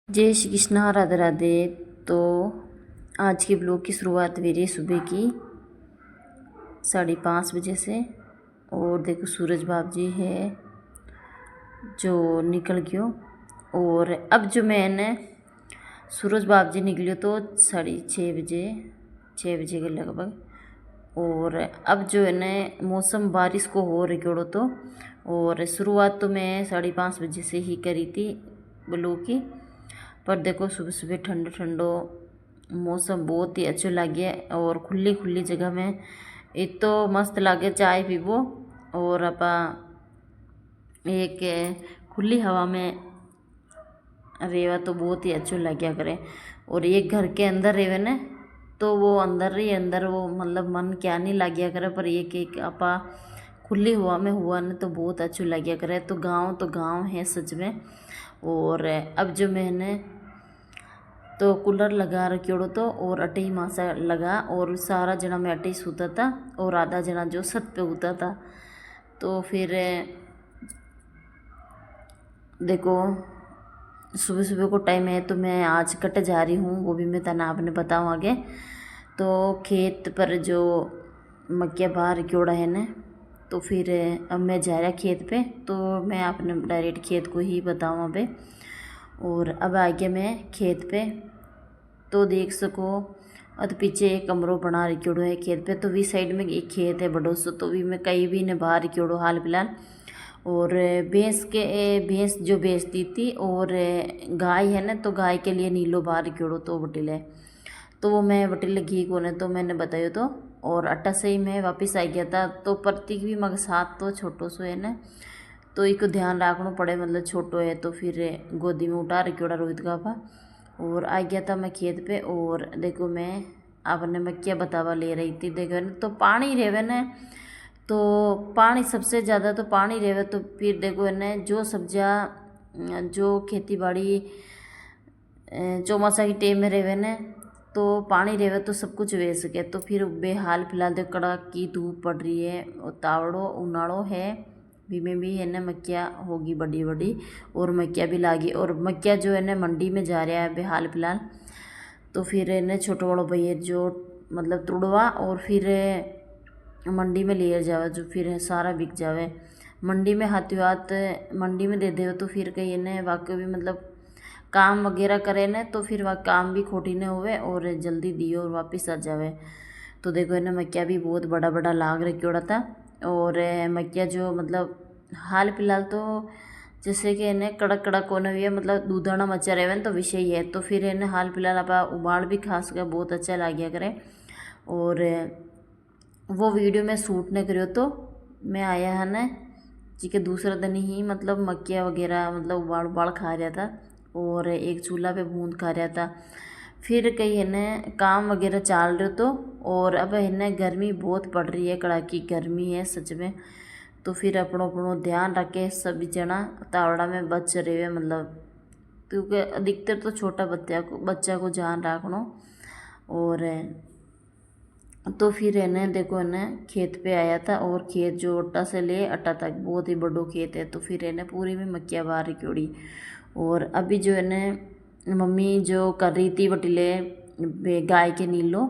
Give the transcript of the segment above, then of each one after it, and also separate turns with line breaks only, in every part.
जय श्री कृष्णा, राधे राधे। तो आज के ब्लॉग की शुरुआत मेरी सुबह की 5:30 बजे से। और देखो सूरज बाब जी है जो निकल गयो। और अब जो मैंने सूरज बाब जी निकलियो तो 6:30 बजे 6 बजे के लगभग। और अब जो है न मौसम बारिश को हो रखो तो। और शुरुआत तो मैं 5:30 बजे से ही करी थी ब्लॉग की। पर देखो सुबह सुबह ठंडो ठंडो मौसम बहुत ही अच्छो लागे। और खुली खुली जगह में इतो मस्त लागे चाय पीबो। और आपा एक खुली हवा में रेवा तो बहुत ही अच्छो लाग्या करे। और एक घर के अंदर रेवे न तो वो अंदर ही अंदर वो मतलब मन क्या नहीं लाग्या करे। पर एक आपा खुली हवा में हुआ न तो बहुत अच्छो लाग्या करे। तो गाँव है सच में। और अब जो मैंने तो कूलर लगा रखियो तो। और अटे ही मासा लगा और सारा जना में अटे ही सूता था और आधा जना जो छत पे होता था। तो फिर देखो सुबह सुबह को टाइम है तो मैं आज कट जा रही हूँ, वो भी मैं तना आपने बताऊँ आगे। तो खेत पर जो मक्या बाहर क्योड़ा है न तो फिर अब मैं जा रहा खेत पे। तो मैं आपने डायरेक्ट खेत को ही बताऊँ अबे। और अब आ गया मैं खेत पे। तो देख सको अद पीछे एक कमरों बना रखियोड़ो है खेत पे। तो वी साइड में एक खेत है बड़ो सो। तो वी में कई भी ने बाहर रखियोड़ो हाल फिलहाल। और भैंस जो बेचती थी और गाय है ना तो गाय के लिए नीलो बाहर रखियोड़ो तो बटिले। तो वो मैं बटिले घी कोने तो मैंने बतायो तो। और अट्टा से ही मैं वापस आ गया था। तो प्रतीक भी मग साथ तो छोटो सो है ना तो इको ध्यान रखना पड़े, मतलब छोटो है तो फिर गोदी में उठा रखियोड़ा रोहित का पा। और आ गया था मैं खेत पे। और देखो मैं आपने मक्या बतावा ले रही थी। देखो न तो पानी रेवे न तो पानी सबसे ज़्यादा तो पानी रेवे। तो फिर देखो न जो सब्जियाँ जो खेती बाड़ी चौमासा की टेम में रेवे न तो पानी रेवे तो सब कुछ वे सके। तो फिर बेहाल फिलहाल देखो कड़क की धूप पड़ रही है और तावड़ो उनाड़ो है भी में भी है न मक्या होगी बड़ी बड़ी। और मक्या भी लागी और मक्या जो है न मंडी में जा रहा है बेहाल फिलहाल। तो फिर न छोटो बड़ो भैया जो मतलब तुड़वा और फिर मंडी में ले जावे जो फिर सारा बिक जावे। मंडी में हाथों हाथ मंडी में दे दे तो फिर कहीं न वाकई भी मतलब काम वगैरह करे न तो फिर वह काम भी खोटी न होवे और जल्दी दियो और वापस आ जावे। तो देखो न मक्या भी बहुत बड़ा बड़ा लाग रखियोड़ा था। और मक्या जो मतलब हाल फिलहाल तो जैसे कि इन्हें कड़क कड़क होने हुई है मतलब दूधाना मचा रहे तो विषय ही है। तो फिर इन्हें हाल फिलहाल आप उबाल भी खा सके बहुत अच्छा लग गया करे। और वो वीडियो में शूट न करियो तो मैं आया है न जी के दूसरा दिन ही मतलब मक्या वगैरह मतलब उबाल उबाल खा रहा था और एक चूल्हा पे भून खा रहा था। फिर कहीं है न काम वगैरह चाल रहे तो। और अब है न गर्मी बहुत पड़ रही है, कड़ाकी गर्मी है सच में। तो फिर अपनों अपनों ध्यान रखे सभी जना तावड़ा में बच रहे मतलब क्योंकि अधिकतर तो छोटा बच्चा को ध्यान रखना। और तो फिर है न देखो है न खेत पे आया था और खेत जो अट्टा से ले अट्टा तक बहुत ही बड़ो खेत है। तो फिर है न पूरी में मक्या बाहर क्योड़ी। और अभी जो है न मम्मी जो कर रही थी बटिले गाय के नीलो।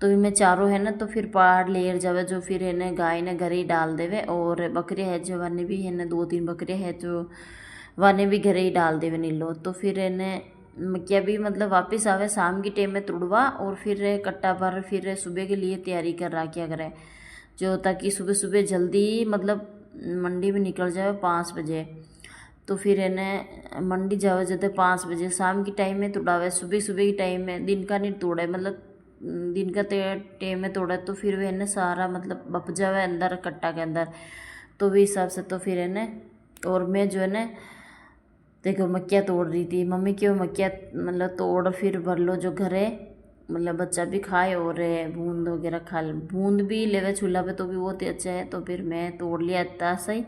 तो भी मैं चारों है न तो फिर पहाड़ लेर जावे जो फिर है न गाय ने घर ही डाल देवे। और बकरियाँ है जो वाने भी है न 2-3 बकरियाँ है जो वाने भी घर ही डाल देवे नीलो। तो फिर है न मक्या भी मतलब वापस आवे शाम की टाइम में तुड़वा और फिर कट्टा पर फिर सुबह के लिए तैयारी कर रहा क्या करें जो ताकि सुबह सुबह जल्दी मतलब मंडी में निकल जाए 5 बजे। तो फिर है न मंडी जावे जब 5 बजे शाम की टाइम में तुड़ावे, सुबह सुबह की टाइम में दिन का नहीं तोड़े मतलब दिन का टाइम में तोड़ा। तो फिर वह न सारा मतलब बप जावे अंदर कट्टा के अंदर। तो वही हिसाब से तो फिर है न और मैं जो है न देखो मक्या तोड़ रही थी। मम्मी क्यों मक्या मतलब तोड़ फिर भर लो जो घर है मतलब बच्चा भी खाए और बूंद वगैरह खा बूंद भी लेवे चूल्हा पे तो भी बहुत ही अच्छा है। तो फिर मैं तोड़ लिया इतना सही।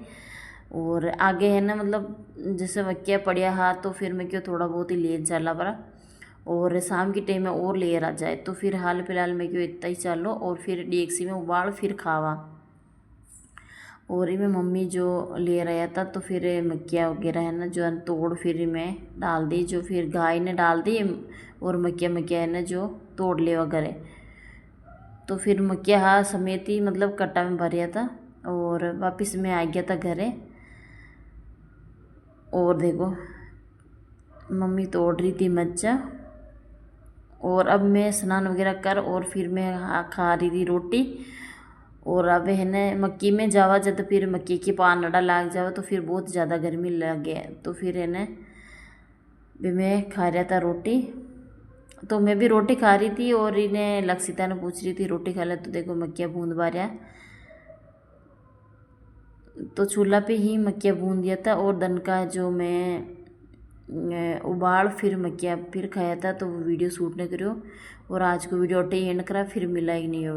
और आगे है ना मतलब जैसे मक्या पड़िया हाथ तो फिर मैं क्यों थोड़ा बहुत ही ले चला पड़ा। और शाम की टाइम में और लेयर आ जाए तो फिर हाल फिलहाल में क्यों इतना ही चालो और फिर डेगसी में उबाल फिर खावा। और इमें मम्मी जो ले रहा था तो फिर मक्खिया वगैरह है ना जो तोड़ फिर मैं डाल दी, जो फिर गाय ने डाल दी और मक्खिया है ना जो तोड़ ले वगैरह। तो फिर मक्खिया हाँ समेत ही मतलब कट्टा में भर था और वापस मैं आ गया था घरे। और देखो मम्मी तोड़ रही थी मज्जा। और अब मैं स्नान वगैरह कर और फिर मैं खा रही थी रोटी। और अब है न मक्की में जावा जब फिर मक्की की पान अड़ा लाग जावा तो फिर बहुत ज़्यादा गर्मी लगे, तो फिर है न भी मैं खा रहा था रोटी। तो मैं भी रोटी खा रही थी और इन्हें लक्षिता ने पूछ रही थी रोटी खा ले, तो देखो मक्किया बूंद बारिया। तो चूल्हा पे ही मक्किया बूंद दिया था और दन का जो मैं उबाल फिर मक्किया फिर खाया था, तो वो वीडियो शूट नहीं करो। और आज को वीडियो एंड करा, फिर मिला ही नहीं हो।